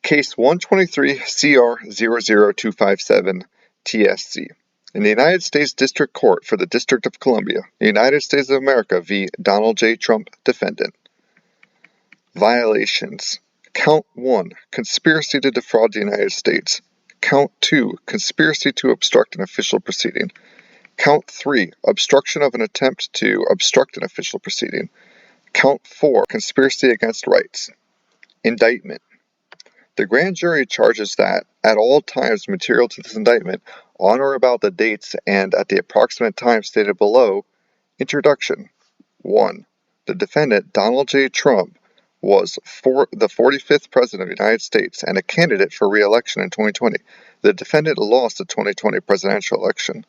Case 123-CR00257 TSC. In the United States District Court for the District of Columbia, United States of America v. Donald J. Trump, defendant. Violations. Count 1, conspiracy to defraud the United States. Count 2, conspiracy to obstruct an official proceeding. Count 3, obstruction of an attempt to obstruct an official proceeding. Count 4, conspiracy against rights. Indictment. The grand jury charges that, at all times material to this indictment, on or about the dates and at the approximate time stated below, introduction. 1. The defendant, Donald J. Trump, was the 45th President of the United States and a candidate for re-election in 2020. The defendant lost the 2020 presidential election.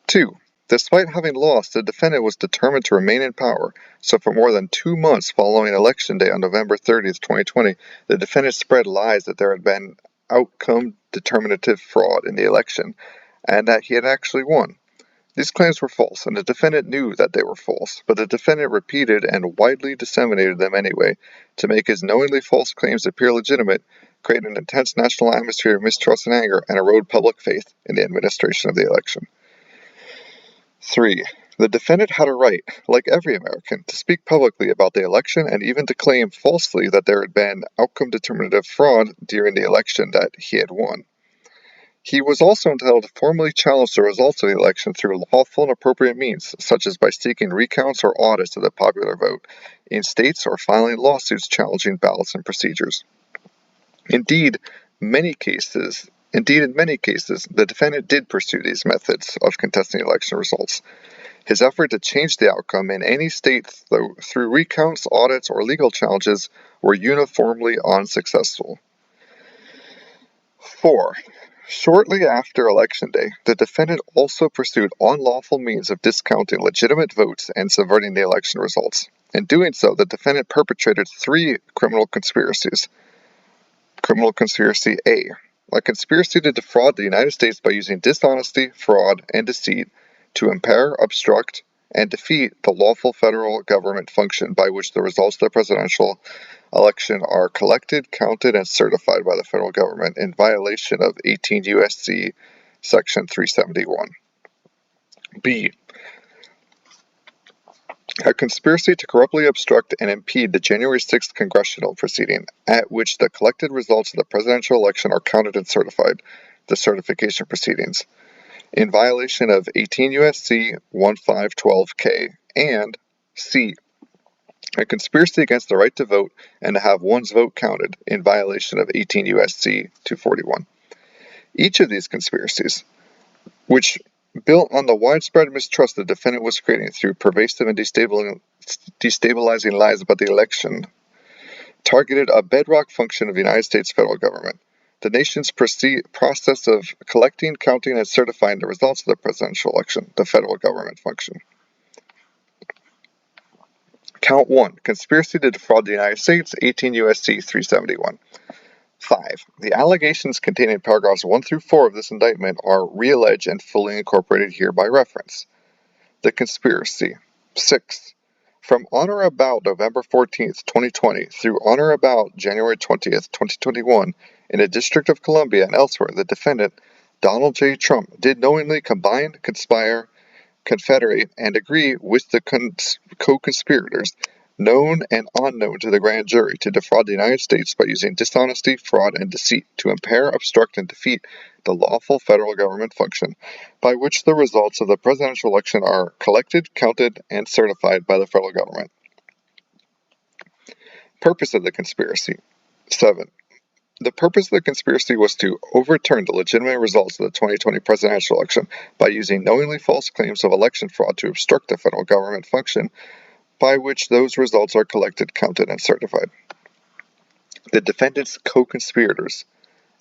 2. Despite having lost, the defendant was determined to remain in power, so for more than 2 months following Election Day on November 30th, 2020, the defendant spread lies that there had been outcome determinative fraud in the election, and that he had actually won. These claims were false, and the defendant knew that they were false, but the defendant repeated and widely disseminated them anyway to make his knowingly false claims appear legitimate, create an intense national atmosphere of mistrust and anger, and erode public faith in the administration of the election. 3. The defendant had a right, like every American, to speak publicly about the election and even to claim falsely that there had been outcome determinative fraud during the election that he had won. He was also entitled to formally challenge the results of the election through lawful and appropriate means, such as by seeking recounts or audits of the popular vote in states or filing lawsuits challenging ballots and procedures. Indeed, in many cases, the defendant did pursue these methods of contesting election results. His effort to change the outcome in any state through recounts, audits, or legal challenges were uniformly unsuccessful. 4. Shortly after Election Day, the defendant also pursued unlawful means of discounting legitimate votes and subverting the election results. In doing so, the defendant perpetrated 3 criminal conspiracies. Criminal Conspiracy A. A conspiracy to defraud the United States by using dishonesty, fraud, and deceit to impair, obstruct, and defeat the lawful federal government function by which the results of the presidential election are collected, counted, and certified by the federal government in violation of 18 U.S.C. Section 371. B. A conspiracy to corruptly obstruct and impede the January 6th congressional proceeding, at which the collected results of the presidential election are counted and certified, the certification proceedings, in violation of 18 U.S.C. 1512K, and C. A conspiracy against the right to vote and to have one's vote counted, in violation of 18 U.S.C. 241. Each of these conspiracies, which built on the widespread mistrust the defendant was creating through pervasive and destabilizing lies about the election, targeted a bedrock function of the United States federal government, the nation's process of collecting, counting, and certifying the results of the presidential election, the federal government function. Count 1, conspiracy to defraud the United States, 18 U.S.C. 371. 5. The allegations contained in paragraphs 1 through 4 of this indictment are re-alleged and fully incorporated here by reference. The conspiracy. 6. From on or about November 14th, 2020 through on or about January 20th, 2021, in the District of Columbia and elsewhere, the defendant, Donald J. Trump, did knowingly combine, conspire, confederate, and agree with the co-conspirators, known and unknown to the grand jury, to defraud the United States by using dishonesty, fraud, and deceit to impair, obstruct, and defeat the lawful federal government function by which the results of the presidential election are collected, counted, and certified by the federal government. Purpose of the conspiracy. 7. The purpose of the conspiracy was to overturn the legitimate results of the 2020 presidential election by using knowingly false claims of election fraud to obstruct the federal government function by which those results are collected, counted, and certified. The defendant's co-conspirators.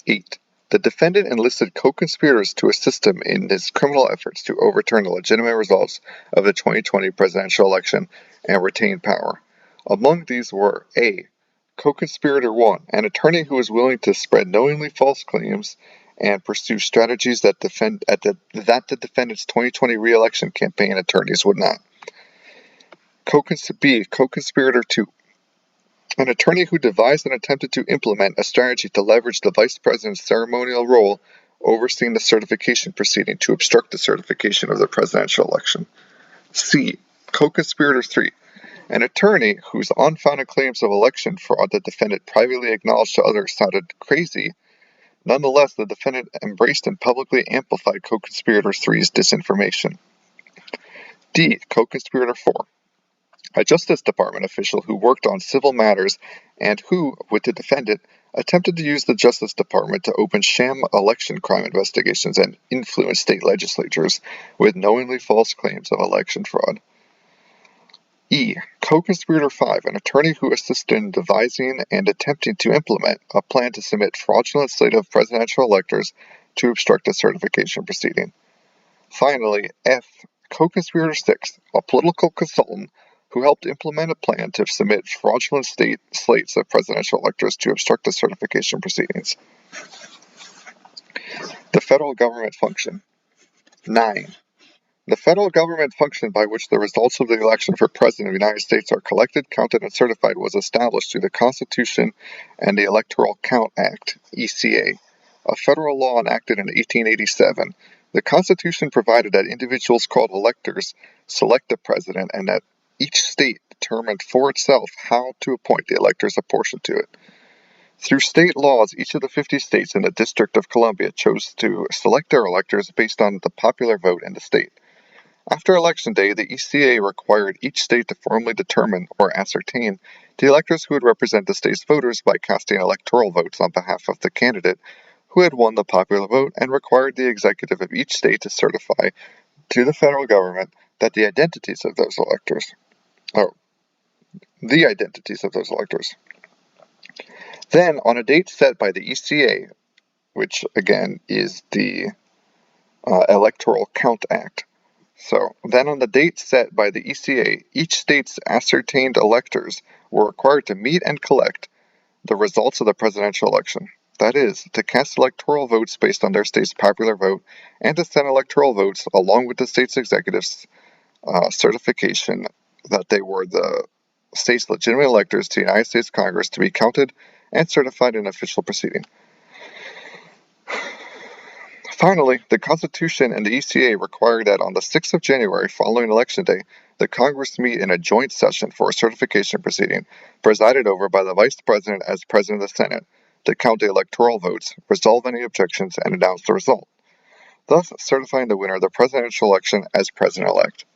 8. The defendant enlisted co-conspirators to assist him in his criminal efforts to overturn the legitimate results of the 2020 presidential election and retain power. Among these were A. Co-conspirator 1, an attorney who was willing to spread knowingly false claims and pursue strategies that the defendant's 2020 re-election campaign attorneys would not. B. Co-conspirator 2, An attorney who devised and attempted to implement a strategy to leverage the vice president's ceremonial role overseeing the certification proceeding to obstruct the certification of the presidential election. C. Co-conspirator 3. An attorney whose unfounded claims of election fraud the defendant privately acknowledged to others sounded crazy. Nonetheless, the defendant embraced and publicly amplified co-conspirator 3's disinformation. D. Co-conspirator 4. A Justice Department official who worked on civil matters and who, with the defendant, attempted to use the Justice Department to open sham election crime investigations and influence state legislatures with knowingly false claims of election fraud. E. Co-conspirator 5, an attorney who assisted in devising and attempting to implement a plan to submit fraudulent slate of presidential electors to obstruct the certification proceeding. Finally, F. Co-conspirator 6, a political consultant who helped implement a plan to submit fraudulent state slates of presidential electors to obstruct the certification proceedings. The federal government function. 9. The federal government function by which the results of the election for President of the United States are collected, counted, and certified was established through the Constitution and the Electoral Count Act, ECA, a federal law enacted in 1887. The Constitution provided that individuals called electors select the president and that each state determined for itself how to appoint the electors apportioned to it. Through state laws, each of the 50 states in the District of Columbia chose to select their electors based on the popular vote in the state. After Election Day, the ECA required each state to formally determine or ascertain the electors who would represent the state's voters by casting electoral votes on behalf of the candidate who had won the popular vote, and required the executive of each state to certify to the federal government that the identities of those electors. Then, on a date set by the ECA, which again is the Electoral Count Act. So, then on the date set by the ECA, each state's ascertained electors were required to meet and collect the results of the presidential election. That is, to cast electoral votes based on their state's popular vote, and to send electoral votes along with the state's executive's certification that they were the state's legitimate electors to the United States Congress to be counted and certified in an official proceeding. Finally, the Constitution and the ECA require that on the 6th of January following Election Day, the Congress meet in a joint session for a certification proceeding presided over by the Vice President as President of the Senate to count the electoral votes, resolve any objections, and announce the result, thus certifying the winner of the presidential election as President-elect.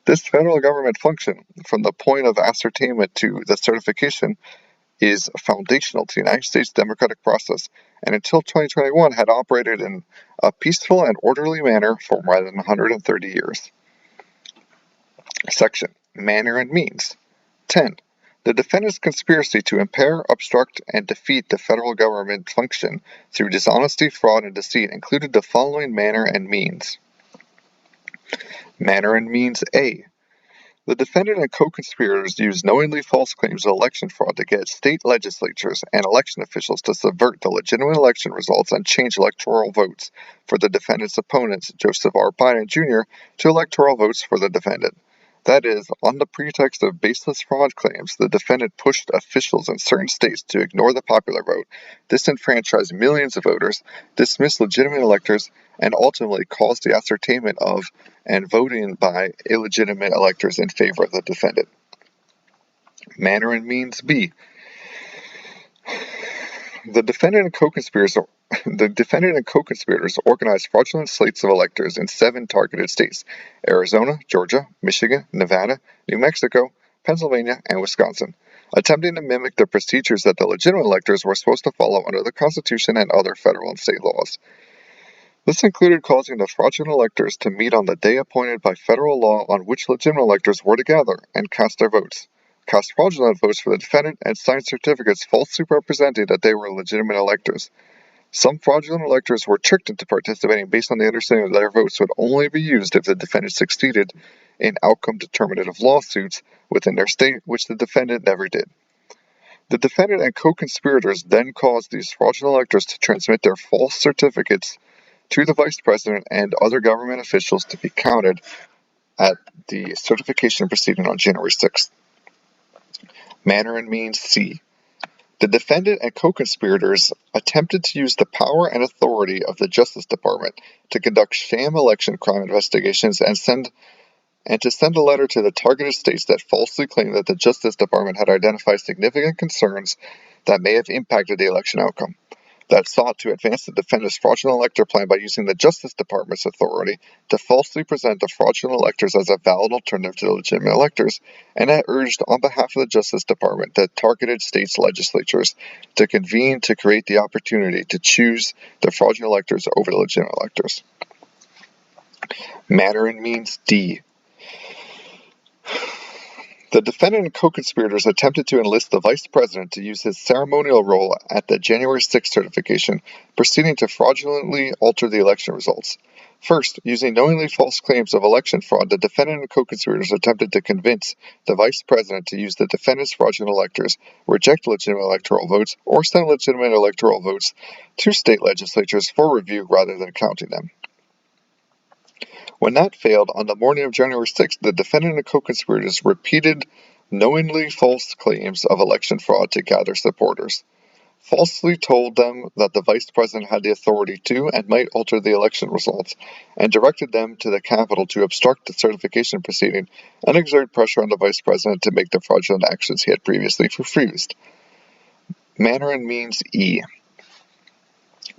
This federal government function, from the point of ascertainment to the certification, is foundational to the United States democratic process, and until 2021 had operated in a peaceful and orderly manner for more than 130 years. Section: Manner and Means. 10. The defendant's conspiracy to impair, obstruct, and defeat the federal government function through dishonesty, fraud, and deceit included the following manner and means. Manner and Means A. The defendant and co-conspirators used knowingly false claims of election fraud to get state legislatures and election officials to subvert the legitimate election results and change electoral votes for the defendant's opponents, Joseph R. Biden Jr., to electoral votes for the defendant. That is, on the pretext of baseless fraud claims, the defendant pushed officials in certain states to ignore the popular vote, disenfranchise millions of voters, dismiss legitimate electors, and ultimately caused the ascertainment of and voting by illegitimate electors in favor of the defendant. Manner and Means B. The defendant and co-conspirators organized fraudulent slates of electors in 7 targeted states: Arizona, Georgia, Michigan, Nevada, New Mexico, Pennsylvania, and Wisconsin, attempting to mimic the procedures that the legitimate electors were supposed to follow under the Constitution and other federal and state laws. This included causing the fraudulent electors to meet on the day appointed by federal law on which legitimate electors were to gather and cast their votes, cast fraudulent votes for the defendant, and signed certificates falsely representing that they were legitimate electors. Some fraudulent electors were tricked into participating based on the understanding that their votes would only be used if the defendant succeeded in outcome-determinative lawsuits within their state, which the defendant never did. The defendant and co-conspirators then caused these fraudulent electors to transmit their false certificates to the Vice President and other government officials to be counted at the certification proceeding on January 6th. Manner and means C. The defendant and co-conspirators attempted to use the power and authority of the Justice Department to conduct sham election crime investigations and to send a letter to the targeted states that falsely claimed that the Justice Department had identified significant concerns that may have impacted the election outcome, that sought to advance the defendant's fraudulent elector plan by using the Justice Department's authority to falsely present the fraudulent electors as a valid alternative to the legitimate electors, and that urged on behalf of the Justice Department the targeted states' legislatures to convene to create the opportunity to choose the fraudulent electors over the legitimate electors. Manner and means D. The defendant and co-conspirators attempted to enlist the vice president to use his ceremonial role at the January 6th certification, proceeding to fraudulently alter the election results. First, using knowingly false claims of election fraud, the defendant and co-conspirators attempted to convince the vice president to use the defendant's fraudulent electors, reject legitimate electoral votes, or send legitimate electoral votes to state legislatures for review rather than counting them. When that failed, on the morning of January 6th, the defendant and co-conspirators repeated knowingly false claims of election fraud to gather supporters, falsely told them that the vice president had the authority to and might alter the election results, and directed them to the Capitol to obstruct the certification proceeding and exert pressure on the vice president to make the fraudulent actions he had previously refused. Manner and means E.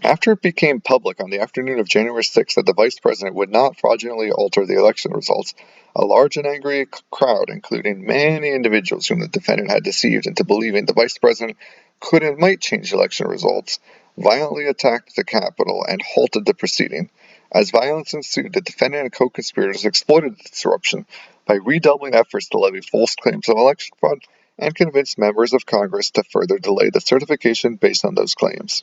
After it became public on the afternoon of January 6th that the vice president would not fraudulently alter the election results, a large and angry crowd, including many individuals whom the defendant had deceived into believing the vice president could and might change election results, violently attacked the Capitol and halted the proceeding. As violence ensued, the defendant and co-conspirators exploited the disruption by redoubling efforts to levy false claims of election fraud and convince members of Congress to further delay the certification based on those claims.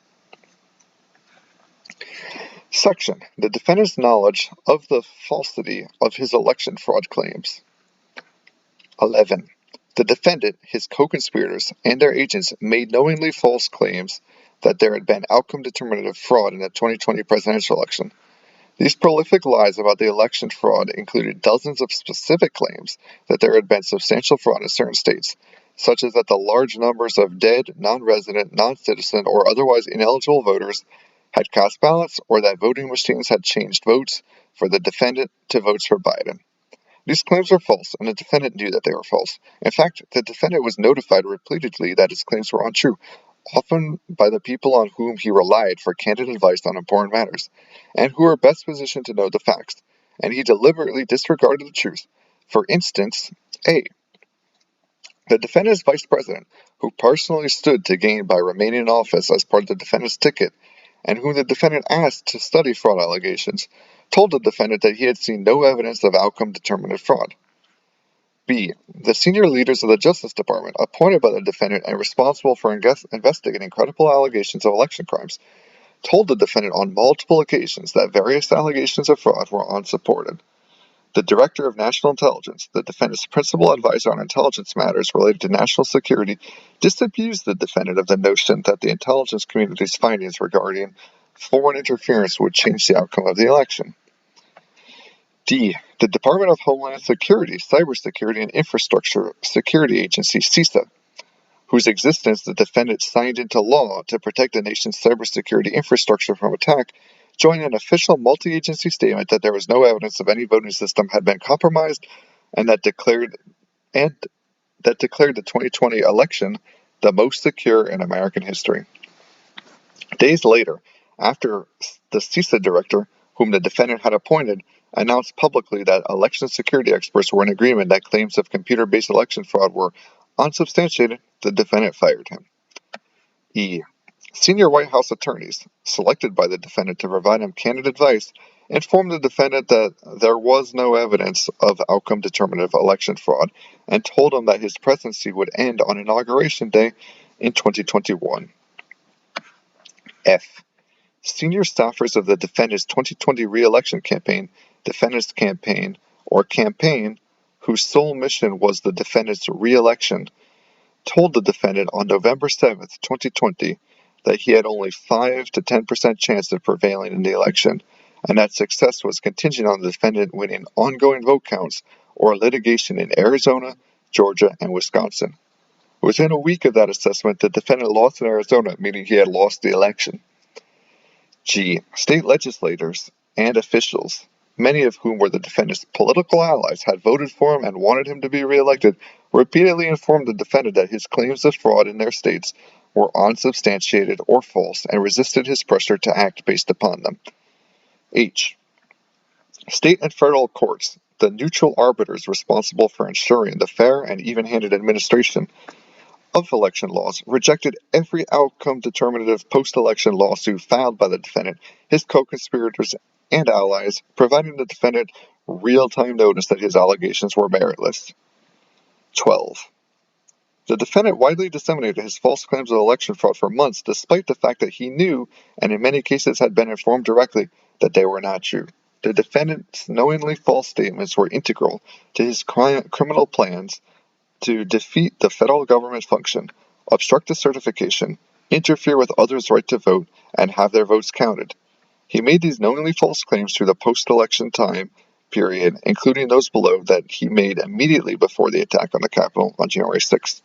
Section. The defendant's knowledge of the falsity of his election fraud claims. 11. The defendant, his co-conspirators, and their agents made knowingly false claims that there had been outcome-determinative fraud in the 2020 presidential election. These prolific lies about the election fraud included dozens of specific claims that there had been substantial fraud in certain states, such as that the large numbers of dead, non-resident, non-citizen, or otherwise ineligible voters had cast ballots, or that voting machines had changed votes for the defendant to votes for Biden. These claims were false, and the defendant knew that they were false. In fact, the defendant was notified repeatedly that his claims were untrue, often by the people on whom he relied for candid advice on important matters, and who were best positioned to know the facts, and he deliberately disregarded the truth. For instance, A. The defendant's vice president, who personally stood to gain by remaining in office as part of the defendant's ticket, and whom the defendant asked to study fraud allegations, told the defendant that he had seen no evidence of outcome-determinative fraud. B. The senior leaders of the Justice Department, appointed by the defendant and responsible for investigating credible allegations of election crimes, told the defendant on multiple occasions that various allegations of fraud were unsupported. The Director of National Intelligence, the defendant's principal advisor on intelligence matters related to national security, disabused the defendant of the notion that the intelligence community's findings regarding foreign interference would change the outcome of the election. D. The Department of Homeland Security, Cybersecurity and Infrastructure Security Agency, CISA, whose existence the defendant signed into law to protect the nation's cybersecurity infrastructure from attack, joined an official multi-agency statement that there was no evidence of any voting system had been compromised, and that declared the 2020 election the most secure in American history. Days later, after the CISA director, whom the defendant had appointed, announced publicly that election security experts were in agreement that claims of computer-based election fraud were unsubstantiated, the defendant fired him. E. Senior White House attorneys, selected by the defendant to provide him candid advice, informed the defendant that there was no evidence of outcome-determinative election fraud and told him that his presidency would end on Inauguration Day in 2021. F. Senior staffers of the defendant's 2020 re-election campaign, defendant's campaign, or campaign, whose sole mission was the defendant's re-election, told the defendant on November 7th, 2020, that he had only 5 to 10% chance of prevailing in the election, and that success was contingent on the defendant winning ongoing vote counts or litigation in Arizona, Georgia, and Wisconsin. Within a week of that assessment, the defendant lost in Arizona, meaning he had lost the election. G. State legislators and officials, many of whom were the defendant's political allies, had voted for him and wanted him to be reelected, repeatedly informed the defendant that his claims of fraud in their states were unsubstantiated or false and resisted his pressure to act based upon them. H. State and federal courts, the neutral arbiters responsible for ensuring the fair and even-handed administration of election laws, rejected every outcome-determinative post-election lawsuit filed by the defendant, his co-conspirators, and allies, providing the defendant real-time notice that his allegations were meritless. 12. The defendant widely disseminated his false claims of election fraud for months, despite the fact that he knew, and in many cases had been informed directly, that they were not true. The defendant's knowingly false statements were integral to his criminal plans to defeat the federal government function, obstruct the certification, interfere with others' right to vote, and have their votes counted. He made these knowingly false claims through the post-election time period, including those below that he made immediately before the attack on the Capitol on January 6th.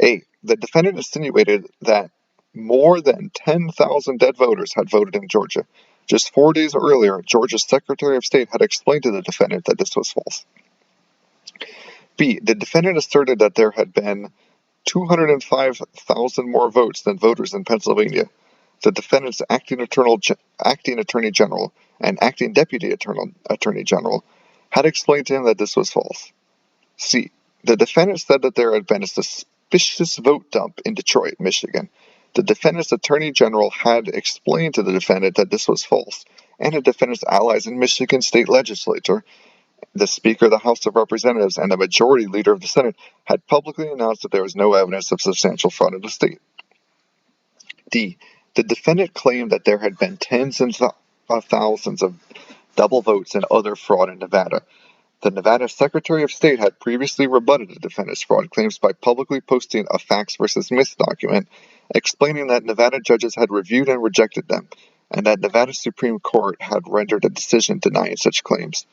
A. The defendant insinuated that more than 10,000 dead voters had voted in Georgia. Just 4 days earlier, Georgia's Secretary of State had explained to the defendant that this was false. B. The defendant asserted that there had been 205,000 more votes than voters in Pennsylvania. The defendant's acting Attorney General and acting Deputy Attorney General had explained to him that this was false. C. The defendant said that there had been a suspicious vote dump in Detroit, Michigan. The defendant's Attorney General had explained to the defendant that this was false, and the defendant's allies in Michigan State Legislature, the Speaker of the House of Representatives, and the Majority Leader of the Senate had publicly announced that there was no evidence of substantial fraud in the state. D. The defendant claimed that there had been tens of thousands of double votes and other fraud in Nevada. The Nevada Secretary of State had previously rebutted the defendant's fraud claims by publicly posting a facts versus myths document explaining that Nevada judges had reviewed and rejected them, and that Nevada Supreme Court had rendered a decision denying such claims.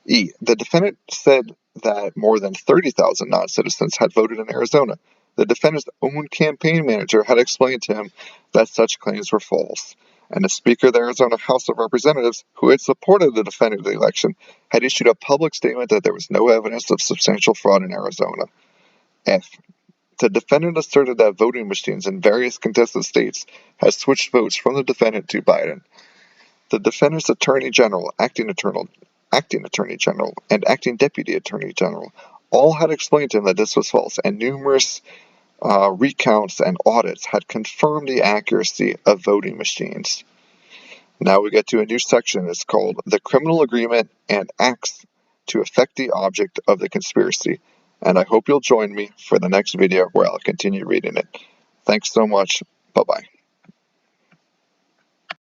E. The defendant said that more than 30,000 non-citizens had voted in Arizona. The defendant's own campaign manager had explained to him that such claims were false, and the Speaker of the Arizona House of Representatives, who had supported the defendant of the election, had issued a public statement that there was no evidence of substantial fraud in Arizona. F. The defendant asserted that voting machines in various contested states had switched votes from the defendant to Biden. The defendant's Attorney General, acting Attorney General, and acting Deputy Attorney General all had explained to him that this was false, and numerous recounts and audits had confirmed the accuracy of voting machines. Now we get to a new section. It's called The Criminal Agreement and Acts to Affect the Object of the Conspiracy. And I hope you'll join me for the next video where I'll continue reading it. Thanks so much. Bye-bye.